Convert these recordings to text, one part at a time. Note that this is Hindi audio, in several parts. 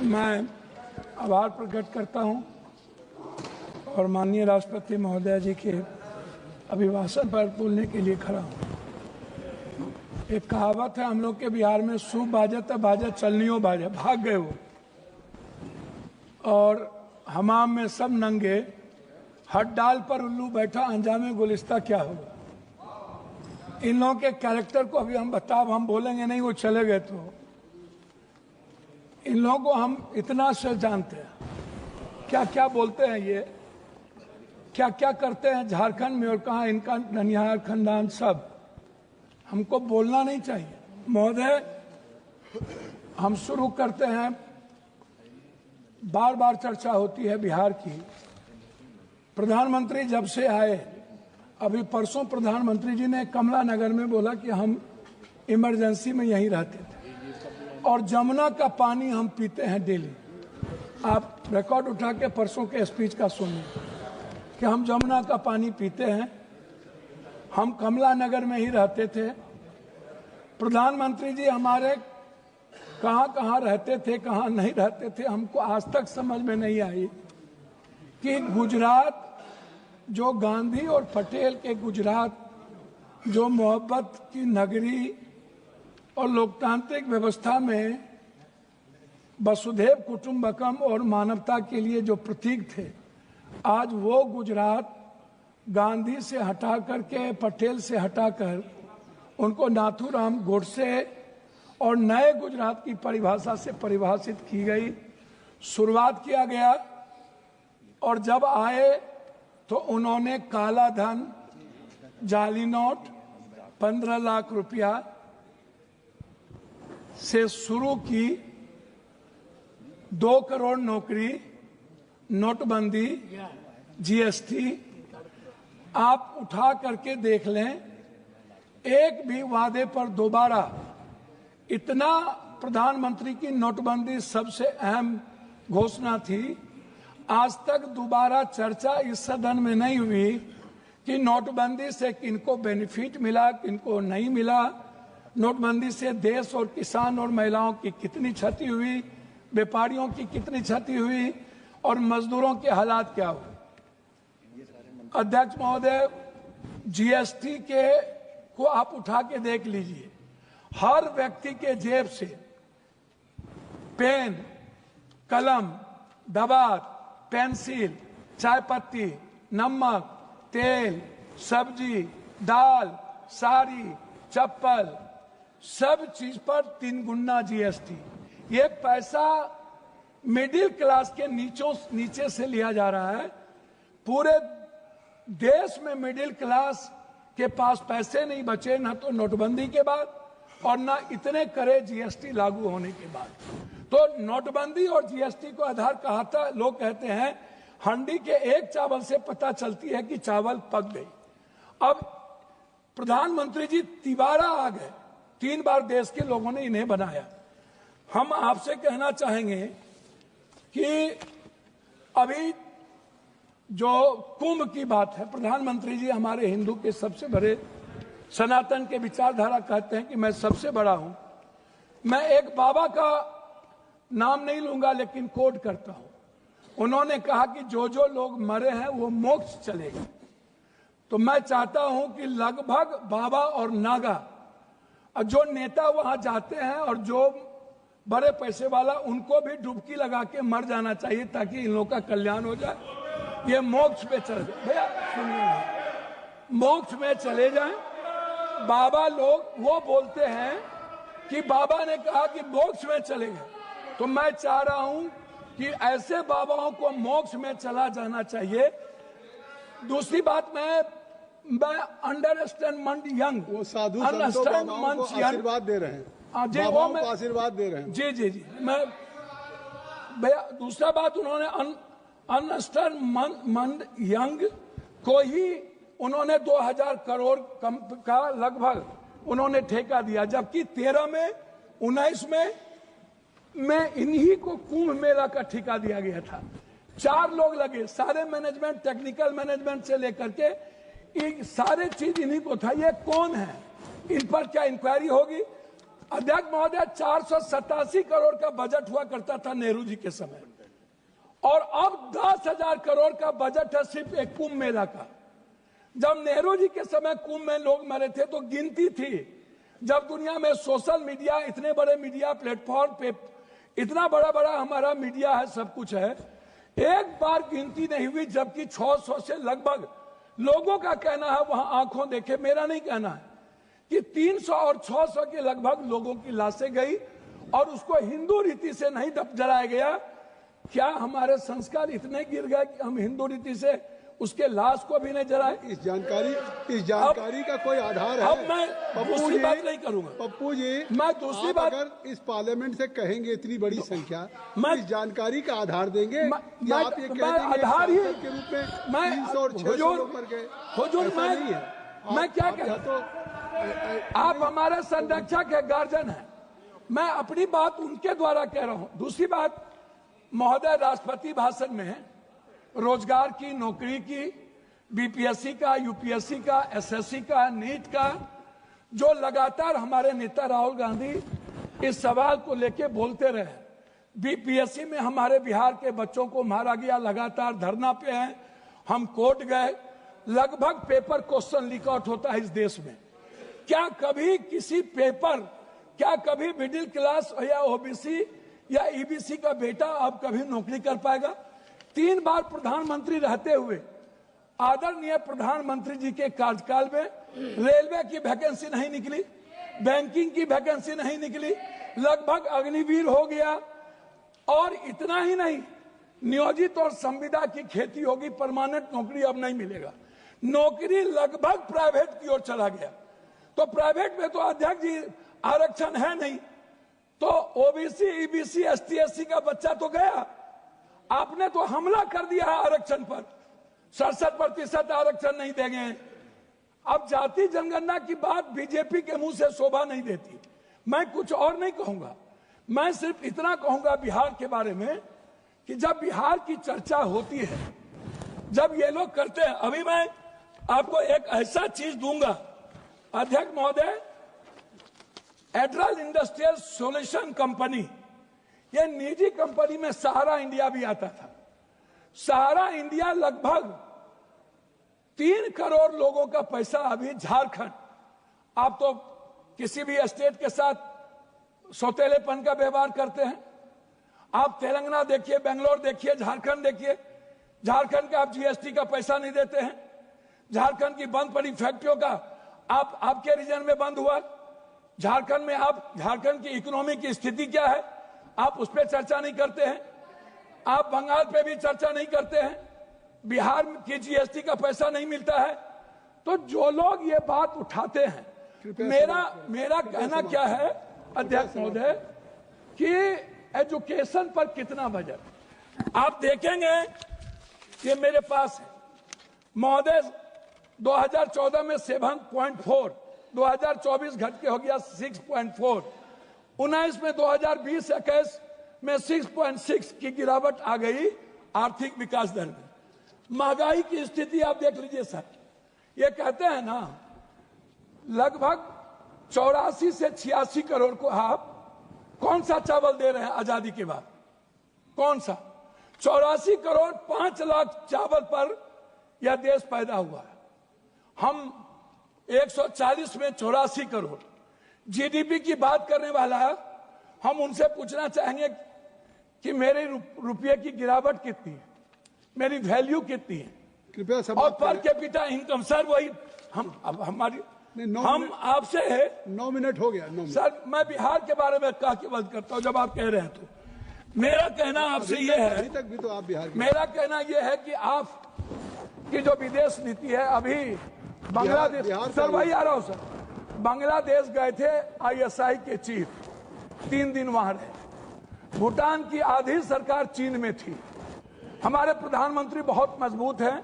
मैं आभार प्रकट करता हूं और माननीय राष्ट्रपति महोदय जी के अभिभाषण पर बोलने के लिए खड़ा हूं। एक कहावत है हम लोग के बिहार में, सूप बाजत बाजत चलनियों बाजा, भाग गए वो। और हमाम में सब नंगे, हट डाल पर उल्लू बैठा, अंजामे गुलिस्ता क्या होगा। इन लोगों के कैरेक्टर को अभी हम बोलेंगे नहीं, वो चले गए। तो इन लोगों को हम इतना से जानते हैं, क्या क्या बोलते हैं ये, क्या क्या करते हैं झारखंड में, और कहाँ इनका ननिहाल खानदान सब। हमको बोलना नहीं चाहिए। महोदय, हम शुरू करते हैं। बार बार चर्चा होती है बिहार की। प्रधानमंत्री जब से आए, अभी परसों प्रधानमंत्री जी ने कमला नगर में बोला कि हम इमरजेंसी में यहीं रहते थे और जमुना का पानी हम पीते हैं डेली। आप रिकॉर्ड उठा के परसों के स्पीच का सुनिए कि हम जमुना का पानी पीते हैं, हम कमला नगर में ही रहते थे। प्रधानमंत्री जी हमारे कहाँ कहाँ रहते थे, कहाँ नहीं रहते थे, हमको आज तक समझ में नहीं आई कि गुजरात, जो गांधी और पटेल के गुजरात, जो मोहब्बत की नगरी और लोकतांत्रिक व्यवस्था में वसुधैव कुटुंबकम और मानवता के लिए जो प्रतीक थे, आज वो गुजरात गांधी से हटा करके, पटेल से हटाकर उनको नाथूराम गोडसे और नए गुजरात की परिभाषा से परिभाषित की गई। शुरुआत किया गया और जब आए तो उन्होंने काला धन, जाली नोट, 15 लाख रुपया से शुरू की, 2 करोड़ नौकरी, नोटबंदी, जीएसटी। आप उठा करके देख लें, एक भी वादे पर दोबारा, इतना प्रधानमंत्री की नोटबंदी सबसे अहम घोषणा थी, आज तक दोबारा चर्चा इस सदन में नहीं हुई कि नोटबंदी से किनको बेनिफिट मिला, किनको नहीं मिला, नोटबंदी से देश और किसान और महिलाओं की कितनी क्षति हुई, व्यापारियों की कितनी क्षति हुई और मजदूरों के हालात क्या हुए। अध्यक्ष महोदय, जीएसटी के को आप उठा के देख लीजिए, हर व्यक्ति के जेब से पेन, कलम, दवात, पेंसिल, चाय पत्ती, नमक, तेल, सब्जी, दाल, साड़ी, चप्पल, सब चीज पर 3 गुना जीएसटी। ये पैसा मिडिल क्लास के नीचे से लिया जा रहा है। पूरे देश में मिडिल क्लास के पास पैसे नहीं बचे, ना तो नोटबंदी के बाद और ना इतने करे जीएसटी लागू होने के बाद। तो नोटबंदी और जीएसटी को आधार कहा था। लोग कहते हैं हंडी के एक चावल से पता चलती है कि चावल पक गई। अब प्रधानमंत्री जी तिबारा आ गए, 3 बार देश के लोगों ने इन्हें बनाया। हम आपसे कहना चाहेंगे कि अभी जो कुंभ की बात है, प्रधानमंत्री जी हमारे हिंदू के सबसे बड़े, सनातन के विचारधारा कहते हैं कि मैं सबसे बड़ा हूं। मैं एक बाबा का नाम नहीं लूंगा लेकिन कोट करता हूं। उन्होंने कहा कि जो जो लोग मरे हैं वो मोक्ष चलेगा। तो मैं चाहता हूं कि लगभग बाबा और नागा, जो नेता वहां जाते हैं और जो बड़े पैसे वाला, उनको भी डुबकी लगा के मर जाना चाहिए ताकि इन लोगों का कल्याण हो जाए। ये मोक्ष पे चले जाए। भैया सुनिए, मोक्ष में चले जाएं। बाबा लोग वो बोलते हैं कि बाबा ने कहा कि मोक्ष में चले गए, तो मैं चाह रहा हूं कि ऐसे बाबाओं को मोक्ष में चला जाना चाहिए। दूसरी बात, मैं अंडरस्टैंड यंग, वो साधु संतों बाबाओं को आशीर्वाद दे रहे हैं, बाबाओं को आशीर्वाद दे रहे हैं। जी जी जी, मैं भैया, दूसरा बात, उन्होंने अंडरस्टैंड यंग को ही उन्होंने 2000 करोड़ का लगभग उन्होंने ठेका दिया, जबकि 13 में 19 में इन्हीं को कुंभ मेला का ठेका दिया गया था। 4 लोग लगे, सारे मैनेजमेंट, टेक्निकल मैनेजमेंट से लेकर के सारे चीज इन्हीं को था। ये कौन है, इन पर क्या इंक्वायरी होगी? अध्यक्ष महोदय 487 करोड़ का बजट हुआ करता था नेहरू जी के समय, और अब 10,000 करोड़ का बजट है सिर्फ एक कुंभ मेला का। जब नेहरू जी के समय कुंभ में लोग मरे थे तो गिनती थी। जब दुनिया में सोशल मीडिया, इतने बड़े मीडिया प्लेटफॉर्म पे इतना बड़ा बड़ा हमारा मीडिया है, सब कुछ है, एक बार गिनती नहीं हुई, जबकि 600 से लगभग लोगों का कहना है, वहां आंखों देखे, मेरा नहीं कहना है, कि 300 और 600 के लगभग लोगों की लाशें गई और उसको हिंदू रीति से नहीं जलाया गया। क्या हमारे संस्कार इतने गिर गए कि हम हिंदू रीति से उसके लाश को भी नहीं जलाए? इस जानकारी का कोई आधार है? अब मैं दूसरी बात नहीं करूंगा। पप्पू जी, मैं दूसरी बात, अगर इस पार्लियामेंट से कहेंगे इतनी बड़ी संख्या, मैं इस जानकारी का आधार देंगे या आप ये कह देंगे आधार ही के रूप में 300 और 600 पर गए? नहीं है। मैं क्या कहता, तो आप हमारे संरक्षक है, गार्जियन है, मैं अपनी बात उनके द्वारा कह रहा हूं। दूसरी बात, महोदय राष्ट्रपति भाषण में रोजगार की, नौकरी की, बीपीएससी का, यूपीएससी का, एसएससी का, नीट का, जो लगातार हमारे नेता राहुल गांधी इस सवाल को लेके बोलते रहे। बीपीएससी में हमारे बिहार के बच्चों को मारा गया, लगातार धरना पे हैं, हम कोर्ट गए, लगभग पेपर क्वेश्चन लीक आउट होता है इस देश में। क्या कभी किसी पेपर, क्या कभी मिडिल क्लास या ओबीसी या ईबीसी का बेटा अब कभी नौकरी कर पाएगा? 3 बार प्रधानमंत्री रहते हुए आदरणीय प्रधानमंत्री जी के कार्यकाल में रेलवे की वैकेंसी नहीं निकली, बैंकिंग की वैकेंसी नहीं निकली, लगभग अग्निवीर हो गया। और इतना ही नहीं, नियोजित और संविदा की खेती होगी, परमानेंट नौकरी अब नहीं मिलेगा, नौकरी लगभग प्राइवेट की ओर चला गया। तो प्राइवेट में तो अध्यक्ष जी आरक्षण है नहीं, तो ओबीसी, ईबीसी, एसटी, एससी का बच्चा तो गया। आपने तो हमला कर दिया है आरक्षण पर, 67% आरक्षण नहीं देंगे। अब जाति जनगणना की बात बीजेपी के मुंह से शोभा नहीं देती। मैं कुछ और नहीं कहूंगा, मैं सिर्फ इतना कहूंगा बिहार के बारे में कि जब बिहार की चर्चा होती है, जब ये लोग करते हैं, अभी मैं आपको एक ऐसा चीज दूंगा अध्यक्ष महोदय, एड्रल इंडस्ट्रियल सॉल्यूशन कंपनी, ये निजी कंपनी में सहारा इंडिया भी आता था। सहारा इंडिया लगभग 3 करोड़ लोगों का पैसा अभी झारखंड, आप तो किसी भी स्टेट के साथ सौतेलेपन का व्यवहार करते हैं, आप तेलंगाना देखिए, बेंगलोर देखिए, झारखंड देखिए, झारखंड का आप जीएसटी का पैसा नहीं देते हैं, झारखंड की बंद पड़ी फैक्ट्रियों का आपके रीजन में बंद हुआ, झारखंड में आप, झारखंड की इकोनॉमी की स्थिति क्या है आप उस पर चर्चा नहीं करते हैं, आप बंगाल पे भी चर्चा नहीं करते हैं, बिहार की जीएसटी का पैसा नहीं मिलता है। तो जो लोग ये बात उठाते हैं, मेरा कहना क्या है अध्यक्ष महोदय कि एजुकेशन पर कितना बजट आप देखेंगे, ये मेरे पास है महोदय, 2014 में 7.4, 2024 घट के हो गया 6.4, 19 में 2020-21 में 6.6 की गिरावट आ गई आर्थिक विकास दर में। महंगाई की स्थिति आप देख लीजिए सर, ये कहते हैं ना लगभग 84 से 86 करोड़ को आप कौन सा चावल दे रहे हैं आजादी के बाद, कौन सा? 84 करोड़ 5 लाख चावल पर यह देश पैदा हुआ है। हम 140 में 84 करोड़ जीडीपी की बात करने वाला है, हम उनसे पूछना चाहेंगे कि मेरे रुपये की गिरावट कितनी है, मेरी वैल्यू कितनी है, कृपया सब और पर कैपिटा इनकम सर वही हम आपसे है। 9 मिनट हो गया। सर मैं बिहार के बारे में कह के बंद करता हूं, जब आप कह रहे हैं तो मेरा कहना आपसे ये है, अभी तक भी तो आप बिहार मेरा कहना ये है कि आप की जो विदेश नीति है, अभी बांग्लादेश, सर वही आ रहा हूं सर, बांग्लादेश गए थे आईएसआई के चीफ, 3 दिन वहां रहे, भूटान की आधी सरकार चीन में थी, हमारे प्रधानमंत्री बहुत मजबूत हैं,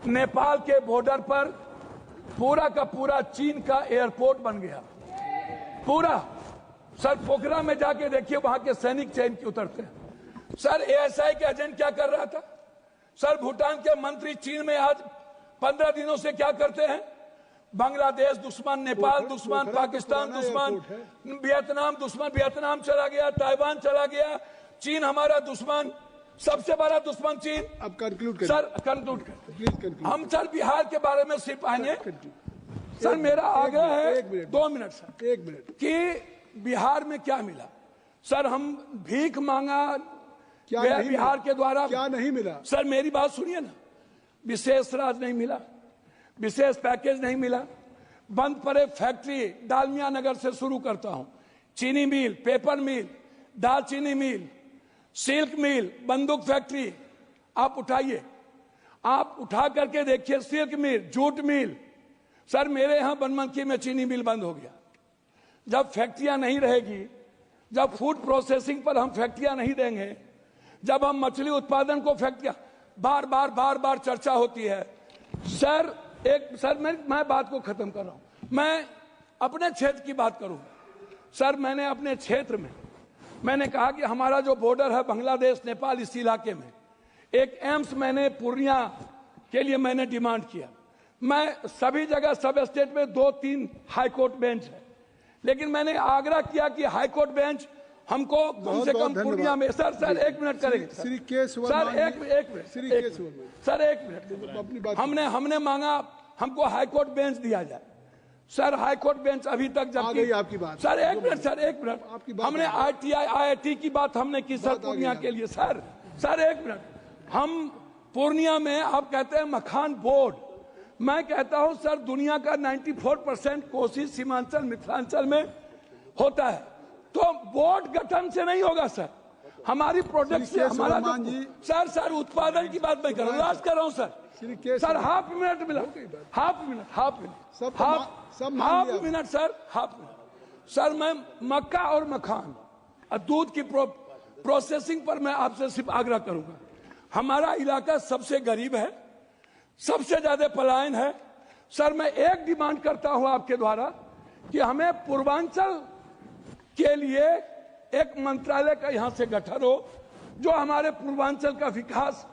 नेपाल के बॉर्डर पर पूरा का पूरा चीन का एयरपोर्ट बन गया, पूरा। सर पोखरा में जाके देखिए, वहां के सैनिक चैन के उतरते हैं। सर एएसआई के एजेंट क्या कर रहा था? सर भूटान के मंत्री चीन में आज 15 दिनों से क्या करते हैं? बांग्लादेश दुश्मन, नेपाल दुश्मन, पाकिस्तान दुश्मन, वियतनाम दुश्मन, वियतनाम चला गया, ताइवान चला गया, चीन हमारा दुश्मन, सबसे बड़ा दुश्मन चीन। अब कंक्लूड करें सर, कंक्लूड करें प्लीज कंक्लूड। हम सर बिहार के बारे में सिर्फ आएंगे। सर मेरा आग्रह है 2 मिनट सर, 1 मिनट कि बिहार में क्या मिला। सर हम भीख मांगा क्या गया नहीं बिहार मिला? के द्वारा, क्या नहीं मिला? सर मेरी बात सुनिए ना, विशेष राज नहीं मिला, विशेष पैकेज नहीं मिला, बंद पड़े फैक्ट्री, डालमिया नगर से शुरू करता हूं, चीनी मिल, पेपर मिल, दालचीनी मिल, सिल्क मिल, बंदूक फैक्ट्री, आप उठाइए, आप उठा करके देखिए, सिल्क मिल, जूट मिल। सर मेरे यहां बनमनखी में चीनी मिल बंद हो गया। जब फैक्ट्रियां नहीं रहेगी, जब फूड प्रोसेसिंग पर हम फैक्ट्रियां नहीं देंगे, जब हम मछली उत्पादन को फैक्ट्रियां, बार बार चर्चा होती है। सर मैं बात को खत्म कर रहा हूं, मैं अपने क्षेत्र की बात करूं। सर मैंने अपने क्षेत्र में मैंने कहा कि हमारा जो बॉर्डर है बांग्लादेश नेपाल, इस इलाके में एक एम्स मैंने पूर्णिया के लिए मैंने डिमांड किया। मैं सभी जगह सब स्टेट में 2-3 हाई कोर्ट बेंच है, लेकिन मैंने आग्रह किया कि हाई कोर्ट बेंच हमको कम से कम पूर्णिया में। सर 1 मिनट करेंगे श्री के सर, एक मिनट श्री के सर, 1 मिनट। अपनी बात हमने मांगा हमको हाई कोर्ट बेंच दिया जाए। सर हाई कोर्ट बेंच अभी तक आ गई आपकी बात। सर 1 मिनट सर, 1 आपकी मिनट। बात हमने IIT की बात हमने की सर पूर्णिया के लिए। सर 1 मिनट, हम पूर्णिया में आप कहते हैं मखान बोर्ड, मैं कहता हूं सर दुनिया का 94% कोशिश सीमांचल मिथिलांचल में होता है, तो बोर्ड गठन से नहीं होगा सर, हमारी प्रोडक्ट से हमारा सर उत्पादन की बात मैं कर रहा हूँ, कर रहा हूँ सर हाफ मिनट मिला, हाफ मिनट सर मैं मक्का और मखान और दूध की प्रोसेसिंग पर मैं आपसे सिर्फ आग्रह करूंगा। हमारा इलाका सबसे गरीब है, सबसे ज्यादा पलायन है। सर मैं एक डिमांड करता हूं आपके द्वारा कि हमें पूर्वांचल के लिए एक मंत्रालय का यहां से गठन हो, जो हमारे पूर्वांचल का विकास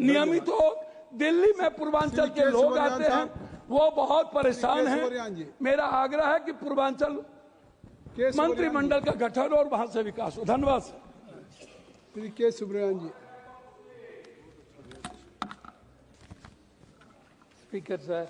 नियमित हो। दिल्ली में पूर्वांचल के लोग आते हैं, वो बहुत परेशान हैं। मेरा आग्रह है कि पूर्वांचल मंत्रिमंडल का गठन और वहां से विकास हो। धन्यवाद सर। श्री के सुब्रमण्यम जी। स्पीकर साहब,